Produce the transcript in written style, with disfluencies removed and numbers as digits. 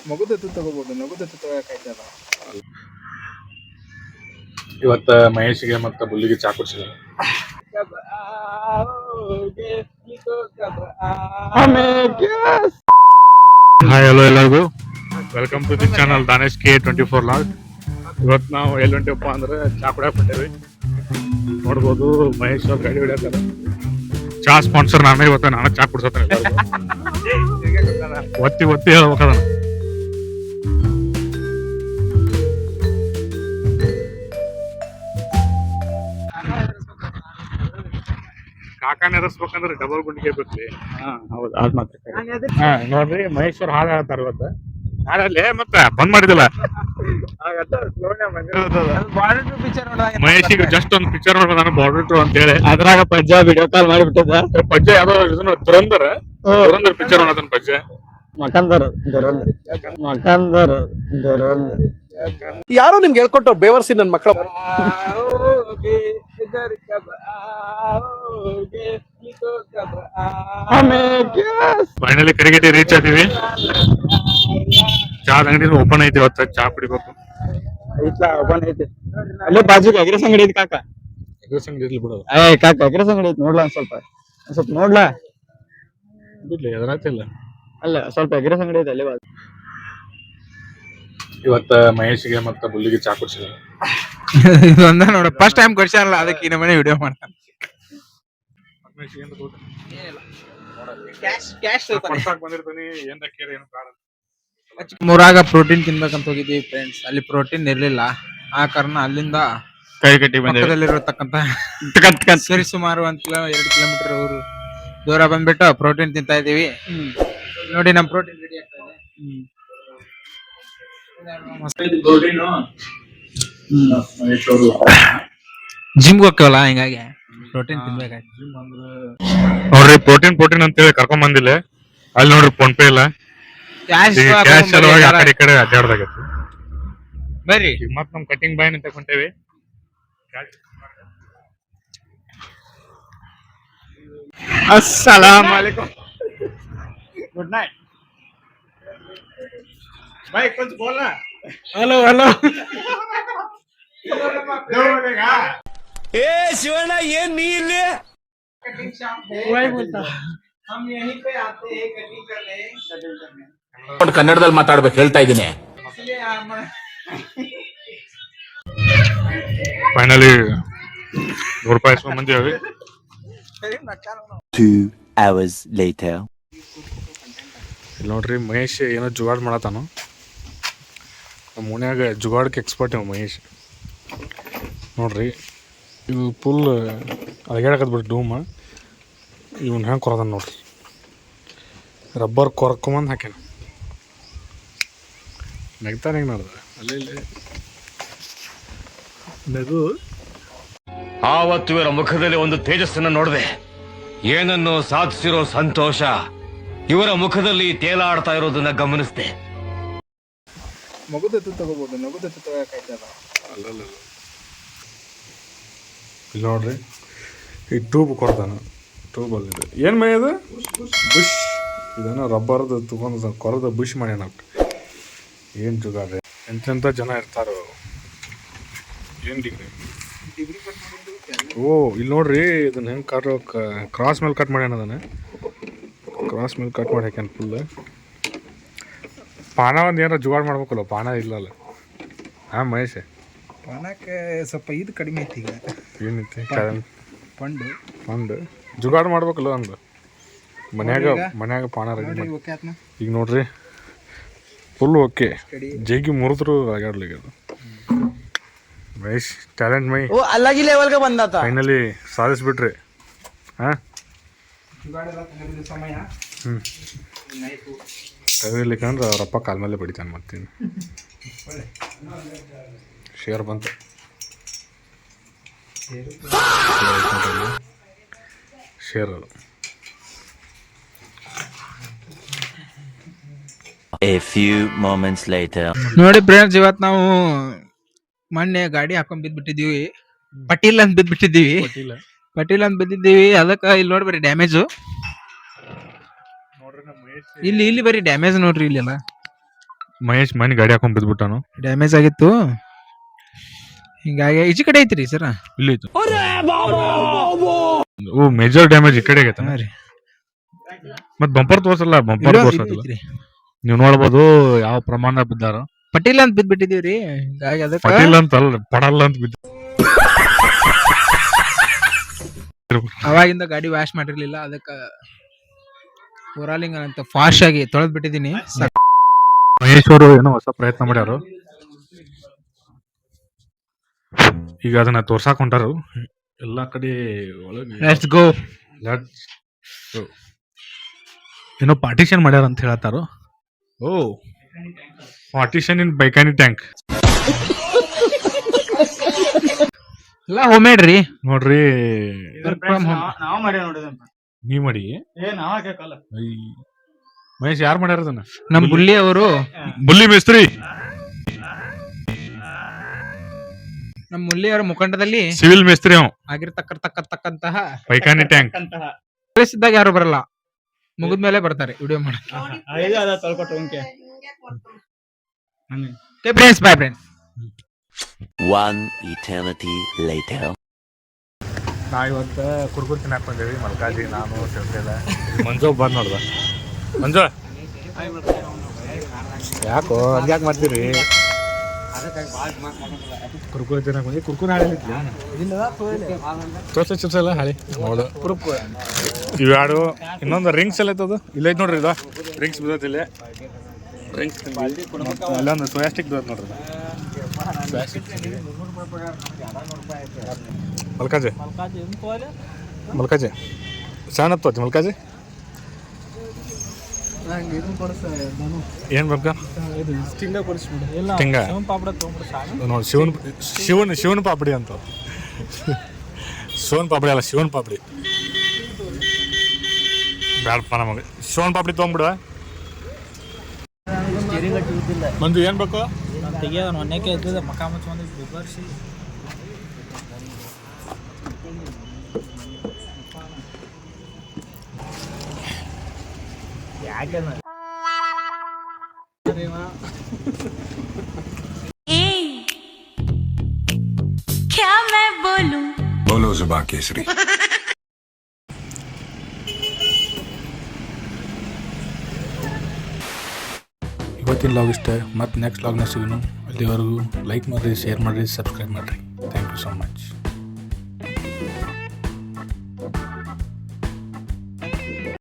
ಮಗುದತ್ತು ತಗೋಬಹುದು, ನಗುದತ್ತು ತಗೋಕಾಯ್ತಲ್ಲ. ಇವತ್ತ ಮಹೇಶ್ಗೆ ಮತ್ತು ಬುಲ್ಲಿಗೆ ಚಾ ಕುಡ್ಸಿಲ್ಲ. ಹಾಯ್ ಹಲೋ ಎಲ್ಲರಿಗೂ, welcome to the channel Danesh K24 log. ಇವತ್ತು ನಾವು ಎಲ್ಲಿ ಹೊಂಟಿವಪ್ಪ ಅಂದ್ರೆ ಚಾ ಕುಡಿಯಕ್ಕೆ ಹೊಂಟೇವಿ. ನೋಡ್ಬೋದು ಮಹೇಶ್ ಅವ್ರು ಗಾಡಿ ಹೊಡ್ಯಾತಾರೆ. ಚಾ ಸ್ಪಾನ್ಸರ್ ನಾನೇ, ಇವತ್ತು ನಾನು ಚಾ ಕುಡ್ಸತ್ತೇನೆ. ಒತ್ತಿ ಒತ್ತಿ ಹೇಳ್ಬೇಕದ. ಕಾಕ ನೆರೆಸ್ಬೇಕಂದ್ರೆ ಡಬಲ್ ಗುಂಡಿಗೆ ಬೇಕ್ರಿ. ಹೌದು, ಅದ್ ಮಾತ್ರ ನೋಡ್ರಿ ಮಹೇಶ್ ಅವ್ರು ಹಾಡು ಹೇಳ್ತಾರ ಇವತ್ತು. ಹಾಡಲ್ಲಿ ಮತ್ತೆ ಬಂದ್ ಮಾಡಿದಿಲ್ಲ. ಮಹೇಶಿಗೆ ಜಸ್ಟ್ ಒಂದು ಪಿಕ್ಚರ್ ನೋಡ್ಬೋದು, ಬಾರ್ಡರ್ ಅಂತ ಹೇಳಿ. ಅದ್ರಾಗ ಪಜ್ಜ ವಿಡಿಯೋ ಕಾಲ್ ಮಾಡಿಬಿಟ್ಟದ. ಪಜ್ಜ ಯಾವ್ದೋ ದುರಂದರ್ ಪಿಕ್ಚರ್ ನೋಡತನ ಪಜ್ಜ. ಮಕಂದರ್ ಯಾರೋ ನಿಮ್ಗೆ ಹೇಳ್ಕೊಟ್ಟು ಬೇವರ್ಸಿ ನನ್ನ ಮಕ್ಕಳು. ಫೈನಲಿ ಕರಿಗಟ್ಟಿ ರೀಚ್ ಆದೀವಿ. ಚಾ ಅಂಗಡಿ ಓಪನ್ ಐತಿ ಇವತ್ತು, ಚಾ ಕುಡಿಬೇಕು. ಓಪನ್ ಐತಿ. ಅಲ್ಲೇ ಬಾಜುಗೆ ಅಗ್ರೆಸ್ ಅಂಗಡಿ ಐತಿ ಕಾಕ. ಅಗ್ರೆಸ್ ಅಂಗಡಿ ಇರ್ಲಿ ಬಿಡೋದು. ಕಾಕ ಅಗ್ರೆಸ್ ಅಂಗಡಿ ಐತಿ, ನೋಡ್ಲಾ ಒಂದ್ ಸ್ವಲ್ಪ ನೋಡ್ಲಾ. ಬಿಡ್ಲಿ ಎದುರಾತಿಲ್ಲ. ಅಲ್ಲ ಸ್ವಲ್ಪ ಅಗ್ರೆಸ್ ಅಂಗಡಿ ಐತಿ ಅಲ್ಲೇ ಬಾಜು. ಇವತ್ತ ಮಹೇಶ್ಗೆ ಮತ್ತು ಬುಲ್ಲಿಗೆ ಚಾ ಕುಡ್ಸಿಲ್ಲ. ಇದೊಂದ ನೋಡ, ಫಸ್ಟ್ ಟೈಮ್ ಕೊಡ್ಸಾರಲ್ಲ, ಅದಕ್ಕೆ ಈ ನಮ್ಮನೆ ವಿಡಿಯೋ ಮಾಡ್ತಾನೆ. ಬಂದಿರ್ತಾನೆ, ಏನ್ ಕೇಳಿ ಏನು ಕಾರಣ. ಮೂರಾಗ ಪ್ರೋಟೀನ್ ತಿನ್ಬೇಕಂತ ಹೋಗಿದ್ದೀವಿ ಫ್ರೆಂಡ್ಸ್. ಅಲ್ಲಿ ಪ್ರೋಟೀನ್ ಇರ್ಲಿಲ್ಲ, ಆ ಕಾರಣ ಅಲ್ಲಿಂದ ಕರಿಗಟ್ಟಿ ಪಕ್ಕದಲ್ಲಿರತಕ್ಕಂತ ಸರಿ ಸುಮಾರು 2 ಕಿಲೋಮೀಟರ್ ಊರು ದೂರ ಬಂದ್ಬಿಟ್ಟು ಪ್ರೋಟೀನ್ ತಿಂತಾ ಇದೀವಿ. ನೋಡಿ ನಮ್ ಪ್ರೋಟೀನ್ ರೆಡಿ ಆಗ್ತಾ ಇದೆ. ಜಿಮ್ಗೆ ಹೋಗ್ತೇವಲ್ಲ, ಹಿಂಗಾಗಿ ಪ್ರೋಟೀನ್ ತಿನ್ಬೇಕಾಯ್ತು. ನೋಡ್ರಿ ಪ್ರೋಟೀನ್ ಅಂತೇಳಿ ಕರ್ಕೊಂಡ್ ಬಂದಿಲ್ಲ. ಅಲ್ಲಿ ನೋಡ್ರಿ ಫೋನ್ ಪೇ ಇಲ್ಲ, ಕ್ಯಾಶ್ ಸಲುವಾಗಿ ಆ ಕಡೆ ಈ ಕಡೆ ಅಡ್ಡಾಡ್ದಾಗೈತಿ. ಬರ್ರಿ ಮತ್ ನಮ್ ಕಟಿಂಗ್ ಬಾಯ್ ಅಂತ ಕೊಂಟೇವಿ. अस्सलाम वालेकुम, गुड नाइट भाई. कुछ बोलना. Hello hello. ए शिवಣ್ಣ, ಏನ್ ನೀ ಇಲ್ಲಿ? कटिंग शॉप है, वही बोलता. हम यहीं पे आते हैं कटिंग करने. ಕನ್ನಡದಲ್ಲಿ ಮಾತಾಡ್ಬೇಕು ಹೇಳ್ತಾ ಇದ್ದೀನಿ. ಫೈನಲಿ ₹100 ಇಸ್ಕೊಂಡ್ ಬಂದಿವಿ. 2 hours later. ಇಲ್ಲಿ ನೋಡ್ರಿ ಮಹೇಶ್ ಏನೋ ಜುಗಾಡ್ ಮಾಡತಾನು. ನಮ್ಮ ಮನ್ಯಾಗ ಜುಗಾಡ್ಗೆ ಎಕ್ಸ್ಪರ್ಟ್ ಇವ ಮಹೇಶ್. ನೋಡ್ರಿ ಇದು ಫುಲ್ ಅಳಗ್ಯಾಡಕತ್ ಬಿಟ್ಟು ಡೂಮ. ಇವನ್ ಹೆಂಗೆ ಕೊರದಾನ ನೋಡ್ರಿ, ರಬ್ಬರ್ ಕೊರ್ಕೊಂಬಂದು ಹಾಕ್ಯಾನ. ನಗ್ತಾನೆ ಹೆಂಗೆ ನೋಡ್ದ ಅಲ್ಲೇ ಇಲ್ಲಿ ನಗು. ಆವತ್ತು ಇವರ ಮುಖದಲ್ಲಿ ಒಂದು ತೇಜಸ್ಸನ್ನು ನೋಡಿದೆ. ಏನನ್ನು ಸಾಧಿಸಿರೋ ಸಂತೋಷ ಇವರ ಮುಖದಲ್ಲಿ ತೇಲಾಡ್ತಾ ಇರೋದನ್ನ ಗಮನಿಸಿದೆ. ಮಗುದತ್ತು ತಗೋಬಹುದು, ನಗುದತ್ತು ತಗೋಕಾಯ್ತಲ್ಲ. ಅಲ್ಲಲ್ಲ ಇಲ್ಲಿ ನೋಡ್ರಿ ಈ ಟ್ಯೂಬ್ ಕೊಡ್ತಾನ. ಟ್ಯೂಬಲ್ಲಿ ಏನು ಮೈ ಅದು ಬುಷ್, ಇದನ್ನು ರಬ್ಬರ್ದು ತಗೊಂಡು ಕೊರದ ಬುಷ್ ಮಾಡ್ಯಾನ. ಏನು ಜುಗಾಡ್ರಿ, ಎಂತೆಂಥ ಜನ ಇರ್ತಾರೋ. ಏನು ಡಿಗ್ರಿ ಓ ಇಲ್ಲಿ ನೋಡ್ರಿ, ಇದನ್ನ ಹೆಂಗೆ ಕ್ರಾಸ್ ಮೇಲೆ ಕಟ್ ಮಾಡ್ಯಾನ. ಅದನ್ನ ಕ್ರಾಸ್ ಮೇಲೆ ಕಟ್ ಮಾಡಿ ಹಾಕ್ಯಾನ ಫುಲ್. ಪಾನ ಒಂದು ಏನಾರ ಜುಗಾಡ್ ಮಾಡ್ಬೇಕಲ್ಲ, ಪಾನ ಇಲ್ಲಲ್ಲ. ಹಾಂ ಮಹೇಶ್, ಪಾನಕ್ಕೆ ಸ್ವಲ್ಪ ಇದು ಕಡಿಮೆ ಐತಿ ಈಗ. ಏನೈತಿ ಫಂಡ್ ಜುಗಾಡ್ ಮಾಡ್ಬೇಕಲ್ಲ ಒಂದು. ಮನ್ಯಾಗ ಪಾನ ರೆಡಿ ಮಾಡಿ. ಈಗ ನೋಡ್ರಿ ಫುಲ್ ಓಕೆ, ಜೇಗಿ ಮುರಿದ್ರು ಆಗಾಡ್ಲಿಕ್ಕೆ ಅದು. ಮಹೇಶ್ ಟ್ಯಾಲೆಂಟ್ ಮೈ अलग ही लेवल का बंदा था. ಫೈನಲಿ ಸಾಧಿಸ್ಬಿಟ್ರಿ. ಹಾಂ ತೆಗಿಲಿಕ್ಕಂದ್ರೆ ಅವರಪ್ಪ ಕಾಲ ಮೇಲೆ ಬಡಿತಾನೆ. ಮತ್ತೇನು ಶೇರ್ ಬಂತು. ಶೇರ್ ಅದು. A few moments later. ನೋಡಿ ಫ್ರೆಂಡ್ಸ್, ಇವತ್ತು ನಾವು ಮೊನ್ನೆ ಗಾಡಿ ಹಾಕೊಂಡ್ ಬಿದ್ಬಿಟ್ಟಿದೀವಿ. ಪಟೀಲ್ ಅಂತ ಬಿದ್ಬಿಟ್ಟಿದೀವಿ. ಅದಕ್ಕೆ ಇಲ್ಲಿ ನೋಡ್ಬರಿ ಡ್ಯಾಮೇಜು. ಇಲ್ಲಿ ಬರೀ ಡ್ಯಾಮೇಜ್ ನೋಡ್ರಿ ಇಲ್ಲೆಲ್ಲ. ಮಹೇಶ್ ಮನೆ ಗಾಡಿ ಹಾಕೊಂಡ್ ಬಿದ್ಬಿಟ್ಟಾನು. ಡ್ಯಾಮೇಜ್ ಆಗಿತ್ತು, ಹಿಂಗಾಗಿ ಈಚೆ ಕಡೆ ಐತ್ರಿ ಸರ್. ಇಲ್ಲಿ ಐತು. ಓ ಮೇಜರ್ ಡ್ಯಾಮೇಜ್ ಈ ಕಡೆ ಆಗೈತೆ. ಮತ್ ಬಂಪರ್ ತೋರ್ಸಲ್ಲ, ಬಂಪರ್ ತೋರ್ಸಲ್ಲ. ನೀವು ನೋಡ್ಬೋದು ಯಾವ ಪ್ರಮಾಣ ಬಿದ್ದಾರ. ಪಟೀಲ್ ಅಂತ ಬಿದ್ಬಿಟ್ಟಿದೀವ್ರಿ, ಹಿಂಗಾಗಿ ಅದಕ್ಕೆ ಪಟೀಲ್ ಅಂತ ಅಲ್ಲ, ಪಡಲ್ಲ ಅಂತ ಬಿದ್ದ. ಅವಾಗಿಂದ ಗಾಡಿ ವಾಶ್ ಮಾಡಿರ್ಲಿಲ್ಲ, ಅದಕ್ಕೆ ಓರಾಲಿಂಗ್ ಅಂತ ಫಾಸ್ಟ್ ಆಗಿ ತೊಳೆದ್ ಬಿಟ್ಟಿದೀನಿ. ಮಹೇಶ್ ಅವರು ಏನೋ ಹೊಸ ಪ್ರಯತ್ನ ಮಾಡ್ಯಾರು. ಈಗ ಅದನ್ನ ತೋರ್ಸಾಕ್ ಹೊಂಟಾರು ಎಲ್ಲಾ ಕಡೆ ಒಳಗೆ. Let's go. ಏನೋ ಪಾರ್ಟಿಷನ್ ಮಾಡ್ಯಾರ ಅಂತ ಹೇಳತ್ತಾರು. ಓ ಪಾರ್ಟಿಷನ್ ಇನ್ ಬೈಕಾನಿ ಟ್ಯಾಂಕ್. ಎಲ್ಲ ಹೋಮ್ ಮೇಡ್ ರೀ ನೋಡ್ರಿ. ನಾವ್ ಮಾಡ್ಯಾವ ನೋಡಿದಪ್ಪ. ನೀ ಮಾಡಿ ನಾವ್ ಹಾಕಲ್ಲ. ಮಹೇಶ್ ಯಾರು ಮಾಡ್ಯಾರ ಅದನ್ನ? ನಮ್ ಬುಲ್ಲಿ ಅವರು, ಬುಲ್ಲಿ ಮೇಸ್ತ್ರಿ. ನಮ್ ಮುಲ್ಲಿ ಅವರ ಮುಖಂಡದಲ್ಲಿ ಸಿವಿಲ್ ಮೇಸ್ತ್ರಿ ಅವ್ ಆಗಿರ್ತಕ್ಕಂತಹ ಬೈಕಾನಿ ಟ್ಯಾಂಕ್. ಇದ್ದಾಗ ಯಾರು ಬರಲ್ಲ, ಮುಗಿದ್ಮೇಲೆ ಬರ್ತಾರೆ ವಿಡಿಯೋ ಮಾಡಕ್ಕೆ. Friends, by friends. One eternity later. ನಾ ಇವತ್ತು ಕುರ್ಕುರ್ ತಿನ್ನಾಕ್ ಬಂದೇವಿ. ಮಲ್ಕಾಜಿ, ನಾನು, ಸಿರ್ಸೆಲ್ಲ. ಮಂಜು ಬಂದ್ ನೋಡ್ದ. ಮಂಜು ಯಾಕೋ ಹಂಗ್ಯಾಕೆ ಮಾಡ್ತೀರಿ? ಕುರ್ಕುರ್ ತಿನ್ನಾಕ್ ಬಂದಿ. ಕುರ್ಕುರ್ ಹಾಳಿ ತೋರ್ಸ ಚಿಪ್ಸೆಲ್ಲ ಹಾಳಿ ಹೌದು. ಇವ್ಯಾಡು ಇನ್ನೊಂದು ರಿಂಗ್ಸ್ ಎಲ್ಲ ಐತದು ಇಲ್ಲ ಐತ್ ನೋಡ್ರಿ. ಇದು ರಿಂಗ್ಸ್ ಬಿದ್ದೈತಿ ಇಲ್ಲೇ. ರಿಂಗ್ಸ್ ಅಲ್ಲೊಂದು ಸೋಯಾಸ್ಟಿಕ್ ಬಿದ್ದೈತಿ ನೋಡ್ರಿ. ಮಲ್ಕಾಜಿ ಮಲ್ಕಾಜಿ ಸಣ್ಣ ಹತ್ತು ಮಲ್ಕಾಜಿ ಏನ್ ಬೇಕಾ? ತಿಂಗ ನೋಡಿ ಶಿವನ್ ಪಾಪಡಿ ಅಂತ. ಸೋನ್ ಪಾಪಡಿ ಅಲ್ಲ, ಶಿವನ್ ಪಾಪಡಿ ಬ್ಯಾಡಪ್ಪ ನಮಗೆ. ಶಿವನ್ ಪಾಪಡಿ ತೊಗೊಂಬಿಡುವ. ಮಂದು ಏನ್ ಬೇಕು? ಒನ್ನೆಕ್ಕೆ ಇದ್ದದ ಮಕ ಮುಚ್ಕೊಂಡು ಬಿಬ್ಬರ್ಸಿ. क्या मैं बोलूं? बोलो जुबान केसरी. ಇವತ್ತಿನ ಲಾಗ್ ಇಷ್ಟ. ಮತ್ತು ನೆಕ್ಸ್ಟ್ ಲಾಗ್ನ ಸಿಗೋಣ. ಅಲ್ಲಿವರೆಗೂ ಲೈಕ್ ಮಾಡಿರಿ, ಶೇರ್ ಮಾಡಿರಿ, ಸಬ್ಸ್ಕ್ರೈಬ್ ಮಾಡಿರಿ. Thank you so much.